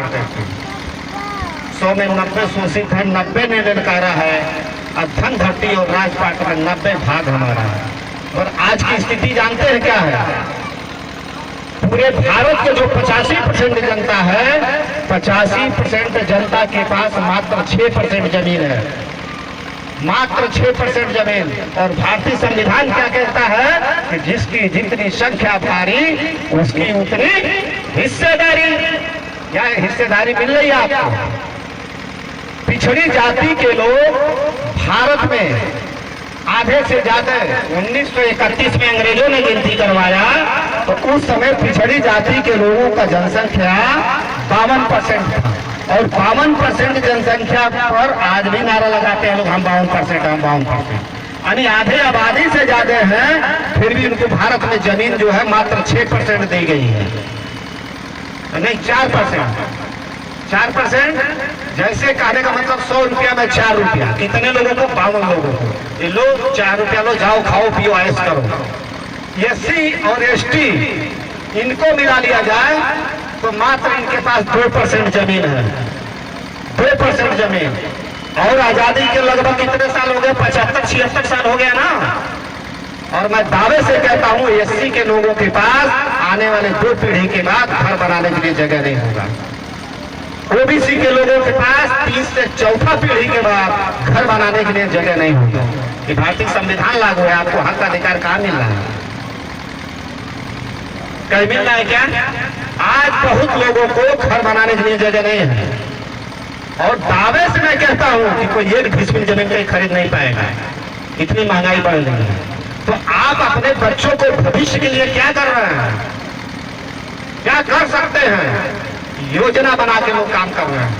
करते थे। 100 में 90 शोषित है, 90 ने ललकारा है, और धन धरती और राजपाट में 90 भाग हमारा है। और आज की स्थिति जानते हैं क्या है? पूरे भारत के जो 85% जनता है, 85% जनता के पास मात्र 6% जमीन है, मात्र 6% जमीन। और भारतीय संविधान क्या कहता है कि जिसकी जितनी संख्या भारी उसकी उतनी हिस्सेदारी। क्या हिस्सेदारी मिल रही है आपको? पिछड़ी जाति के लोग भारत में आधे से ज्यादा 1931 में अंग्रेजों ने गिनती करवाया तो उस समय पिछड़ी जाति के लोगों का जनसंख्या 52% था। और 52% जनसंख्या पर आज भी नारा लगाते हैं लोग, हम 52%, हम 52%। यानी आधे आबादी से ज्यादा है, फिर भी उनको भारत में जमीन जो है मात्र 6% दी गई है, नहीं 4%। 4% जैसे कहने का मतलब 100 रुपया में 4 रुपया। कितने लोगों को? 52 लोगों को। ये लोग 4 रुपया लो, जाओ खाओ पियो ऐश करो। एससी और एसटी इनको मिला लिया जाए तो मात्र इनके पास 2% जमीन है, 2% जमीन। और आजादी के लगभग कितने साल हो गए? 75-76 साल हो गया ना। और मैं दावे से कहता हूं एससी के लोगों के पास आने वाले 2 पीढ़ी के बाद घर बनाने के लिए जगह नहीं होगा। ओबीसी के लोगों के पास 3 से 4 पीढ़ी के बाद घर बनाने के लिए जगह नहीं होगी। ये भारतीय संविधान लागू है, आपको हक अधिकार कहाँ मिल रहा है? कहीं मिल रहा है क्या? आज बहुत लोगों को घर बनाने के लिए जगह नहीं है। और दावे से मैं कहता हूं कि कोई 1 डिसमिल जमीन कहीं खरीद नहीं पाएगा, इतनी महंगाई बढ़ रही है। तो आप अपने बच्चों को भविष्य के लिए क्या कर रहे हैं? क्या कर सकते हैं? योजना बना के लोग काम कर रहे हैं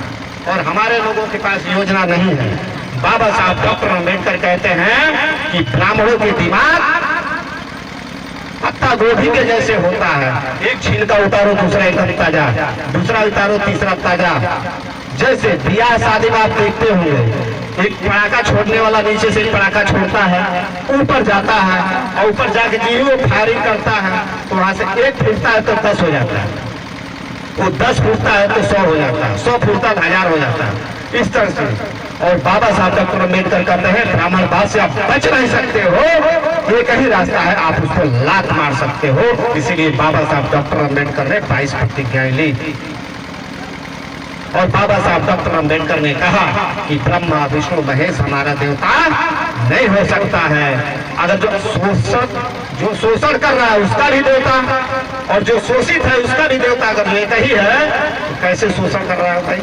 और हमारे लोगों के पास योजना नहीं है। बाबा साहब डॉक्टर अम्बेडकर कहते हैं कि ब्राह्मणों के दिमाग पत्ता गोभी के जैसे होता है, एक छिलका उतारो दूसरा एकदम ताजा, दूसरा उतारो तीसरा ताजा। जैसे ब्याह शादी में आप देखते होंगे, एक पटाखा छोड़ने वाला नीचे से एक पटाखा छोड़ता है, ऊपर जाता है और ऊपर जाके जी वो फायरिंग करता है तो वहां से 1 फूटता है तो 10 हो जाता है, वो 10 फूटता है तो 100 हो जाता है, 100 फूटता है 1000 हो जाता है, इस तरह से। और बाबा साहब डॉक्टर अम्बेडकर कहते हैं ब्राह्मणवाद से आप बच नहीं सकते हो, एक ही रास्ता है, आप उसको लात मार सकते हो। इसीलिए बाबा साहब डॉक्टर अम्बेडकर ने 22 प्रतिज्ञाएं ली। और बाबा साहब डॉक्टर अम्बेडकर ने कहा कि ब्रह्मा विष्णु महेश हमारा देवता नहीं हो सकता है। अगर जो शोषण कर रहा है उसका भी देवता और जो शोषित है उसका भी देवता अगर एक ही है तो कैसे शोषण कर रहा है भाई?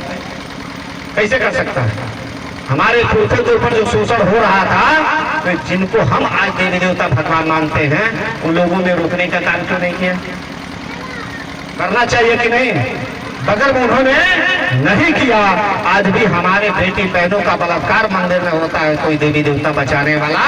कैसे कर सकता है? हमारे पुरखों के ऊपर जो शोषण हो रहा था तो जिनको हम आज देवी देवता भगवान मानते हैं उन लोगों ने रोकने का काम क्यों नहीं किया? करना चाहिए कि नहीं? बगल में उन्होंने नहीं किया। आज भी हमारे बेटी बहनों का बलात्कार मंदिर में होता है, कोई देवी देवता बचाने वाला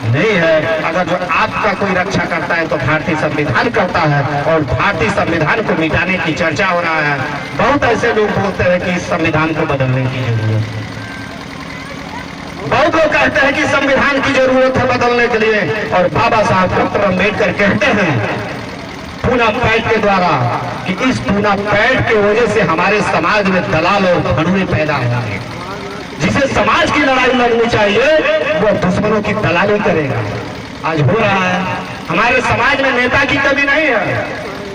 नहीं है। अगर जो आपका कोई रक्षा करता है तो भारतीय संविधान करता है और भारतीय संविधान को मिटाने की चर्चा हो रहा है। बहुत ऐसे लोग बोलते हैं कि इस संविधान को बदलने की जरूरत है, बहुत लोग कहते हैं कि संविधान की जरूरत है बदलने के लिए। और बाबा साहब डॉक्टर अम्बेडकर कहते हैं पूना पैठ के द्वारा कि इस पूना पैठ के वजह से हमारे समाज में दलाल और भड़ुए पैदा होंगे। जिसे समाज की लड़ाई लड़नी चाहिए वो दुश्मनों की दलाली करेगा। आज हो रहा है, हमारे समाज में नेता की कमी नहीं है,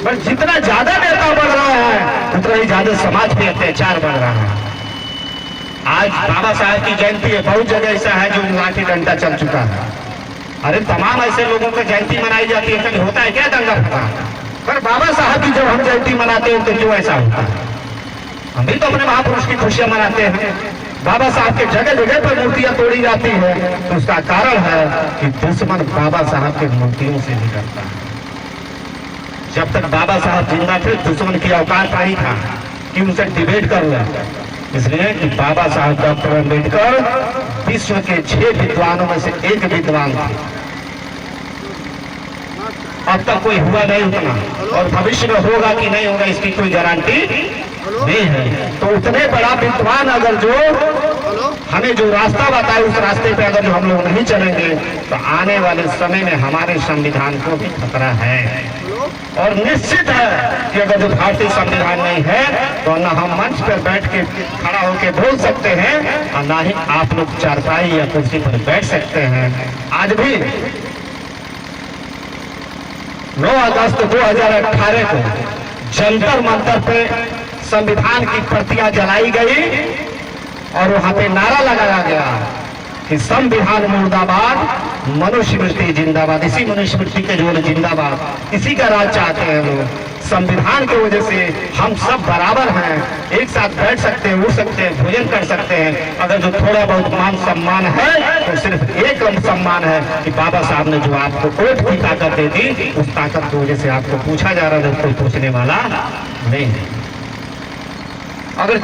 बस जितना ज्यादा नेता बढ़ रहा है उतना ही ज्यादा समाज पे अत्याचार बढ़ रहा है। आज बाबा साहब की जयंती है, बहुत जगह ऐसा है जो लाठी डंडा चल चुका है। अरे तमाम ऐसे लोगों की जयंती मनाई जाती है, कभी होता है क्या दंगा फसाद? पर बाबा साहब की जब हम जयंती मनाते हैं तो क्यों ऐसा होता है? हम भी तो अपने महापुरुष की खुशियां मनाते हैं। बाबा साहब के जगह जगह पर मूर्तियां तोड़ी जाती है तो उसका कारण है कि दुश्मन बाबा साहब के मूर्तियों से नहीं डरता है। जब तक बाबा साहब जिंदा थे दुश्मन की औकात नहीं था कि उनसे डिबेट कर ले। इसलिए कि बाबा साहब डॉक्टर अम्बेडकर विश्व के 6 विद्वानों में से एक विद्वान थे। अब तक कोई हुआ नहीं उतना, और भविष्य में होगा कि नहीं होगा इसकी कोई गारंटी नहीं है। तो उतने बड़ा विद्वान अगर जो हमें जो रास्ता बताए उस रास्ते पे अगर हम लोग नहीं चलेंगे तो आने वाले समय में हमारे संविधान को भी खतरा है। और निश्चित है कि अगर जो भारतीय संविधान नहीं है तो न हम मंच पर बैठ के खड़ा होकर बोल सकते हैं और ना ही आप लोग चारपाई या कुर्सी पर बैठ सकते हैं। आज भी 9 अगस्त 2018 को जंतर मंतर पे संविधान की प्रतियां जलाई गई और वहां पे नारा लगाया गया कि संविधान मुर्दाबाद, मनुस्मृति जिंदाबाद। इसी मनुस्मृति के जो जिंदाबाद, इसी का राज चाहते हैं लोग। संविधान की वजह से हम सब बराबर हैं, एक साथ बैठ सकते हैं, उड़ सकते हैं, भोजन कर सकते हैं। अगर जो थोड़ा बहुत मान सम्मान है तो सिर्फ एक सम्मान है कि बाबा साहब ने जो आपको वोट की ताकत दे दी, उस ताकत की वजह से आपको पूछा जा रहा है, कोई पूछने वाला नहीं है। अगर